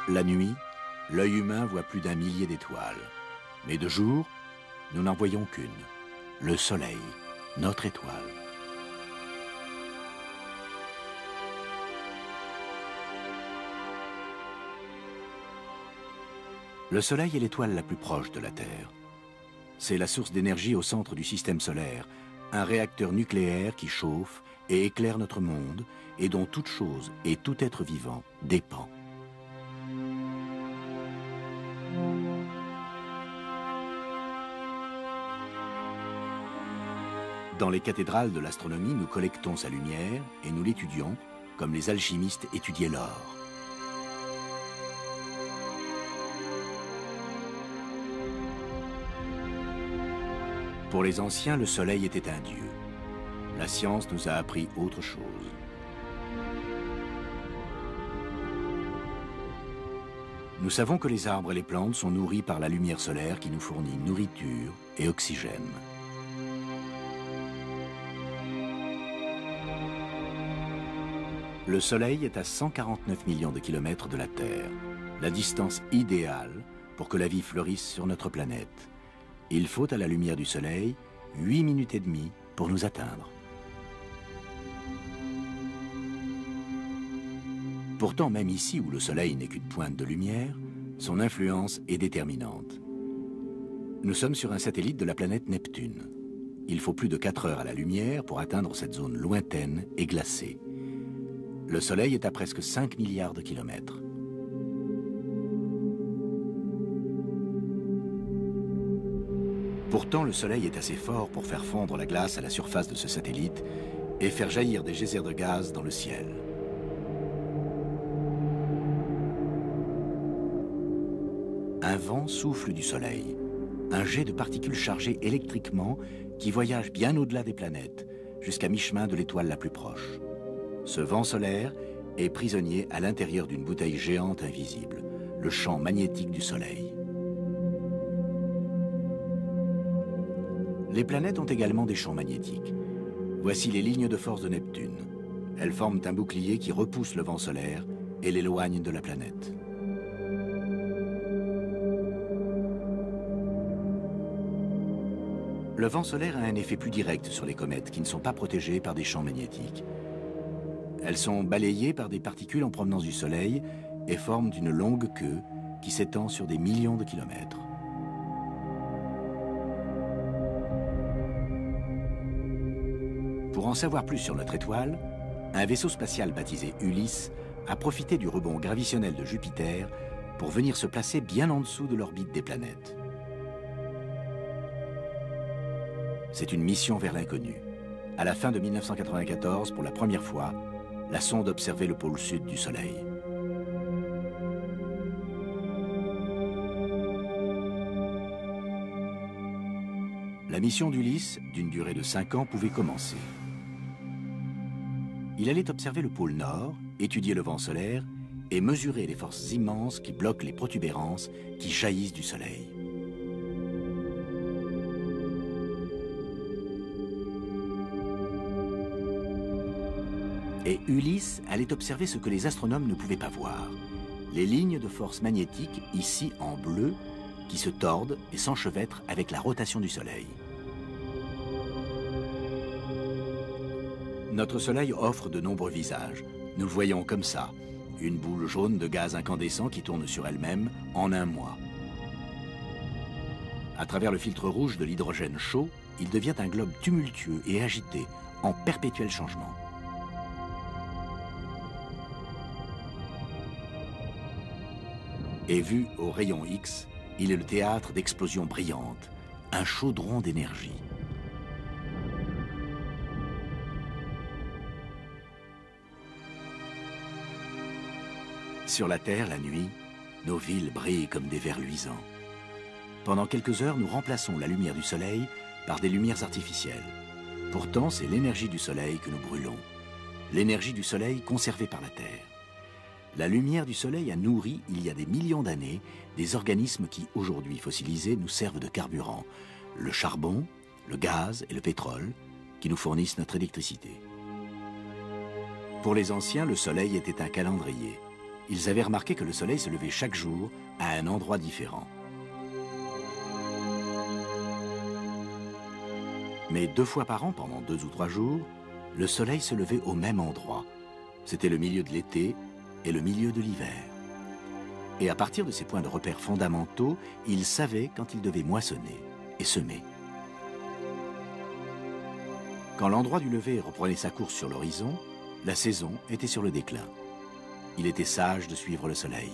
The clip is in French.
La nuit, l'œil humain voit plus d'1 millier d'étoiles. Mais de jour, nous n'en voyons qu'une, le Soleil, notre étoile. Le Soleil est l'étoile la plus proche de la Terre. C'est la source d'énergie au centre du système solaire, un réacteur nucléaire qui chauffe et éclaire notre monde et dont toute chose et tout être vivant dépend. Dans les cathédrales de l'astronomie, nous collectons sa lumière et nous l'étudions comme les alchimistes étudiaient l'or. Pour les anciens, le soleil était un dieu. La science nous a appris autre chose. Nous savons que les arbres et les plantes sont nourris par la lumière solaire qui nous fournit nourriture et oxygène. Le Soleil est à 149 millions de kilomètres de la Terre, la distance idéale pour que la vie fleurisse sur notre planète. Il faut à la lumière du Soleil 8 minutes et demie pour nous atteindre. Pourtant, même ici où le Soleil n'est qu'une pointe de lumière, son influence est déterminante. Nous sommes sur un satellite de la planète Neptune. Il faut plus de 4 heures à la lumière pour atteindre cette zone lointaine et glacée. Le Soleil est à presque 5 milliards de kilomètres. Pourtant, le Soleil est assez fort pour faire fondre la glace à la surface de ce satellite et faire jaillir des geysers de gaz dans le ciel. Un vent souffle du Soleil, un jet de particules chargées électriquement qui voyagent bien au-delà des planètes, jusqu'à mi-chemin de l'étoile la plus proche. Ce vent solaire est prisonnier à l'intérieur d'une bouteille géante invisible, le champ magnétique du Soleil. Les planètes ont également des champs magnétiques. Voici les lignes de force de Neptune. Elles forment un bouclier qui repousse le vent solaire et l'éloigne de la planète. Le vent solaire a un effet plus direct sur les comètes qui ne sont pas protégées par des champs magnétiques. Elles sont balayées par des particules en provenance du Soleil et forment une longue queue qui s'étend sur des millions de kilomètres. Pour en savoir plus sur notre étoile, un vaisseau spatial baptisé Ulysse a profité du rebond gravitationnel de Jupiter pour venir se placer bien en dessous de l'orbite des planètes. C'est une mission vers l'inconnu. À la fin de 1994, pour la première fois, la sonde observait le pôle sud du Soleil. La mission d'Ulysse, d'une durée de 5 ans, pouvait commencer. Il allait observer le pôle Nord, étudier le vent solaire et mesurer les forces immenses qui bloquent les protubérances qui jaillissent du Soleil. Et Ulysse allait observer ce que les astronomes ne pouvaient pas voir. Les lignes de force magnétique, ici en bleu, qui se tordent et s'enchevêtrent avec la rotation du Soleil. Notre Soleil offre de nombreux visages. Nous le voyons comme ça, une boule jaune de gaz incandescent qui tourne sur elle-même en un mois. À travers le filtre rouge de l'hydrogène chaud, il devient un globe tumultueux et agité, en perpétuel changement. Et vu au rayon X, il est le théâtre d'explosions brillantes, un chaudron d'énergie. Sur la Terre, la nuit, nos villes brillent comme des vers luisants. Pendant quelques heures, nous remplaçons la lumière du Soleil par des lumières artificielles. Pourtant, c'est l'énergie du Soleil que nous brûlons. L'énergie du Soleil conservée par la Terre. La lumière du Soleil a nourri, il y a des millions d'années, des organismes qui, aujourd'hui fossilisés, nous servent de carburant. Le charbon, le gaz et le pétrole, qui nous fournissent notre électricité. Pour les anciens, le Soleil était un calendrier. ils avaient remarqué que le soleil se levait chaque jour à un endroit différent. Mais 2 fois par an, pendant 2 ou 3 jours, le soleil se levait au même endroit. C'était le milieu de l'été et le milieu de l'hiver. Et à partir de ces points de repère fondamentaux, ils savaient quand ils devaient moissonner et semer. Quand l'endroit du lever reprenait sa course sur l'horizon, la saison était sur le déclin. Il était sage de suivre le soleil.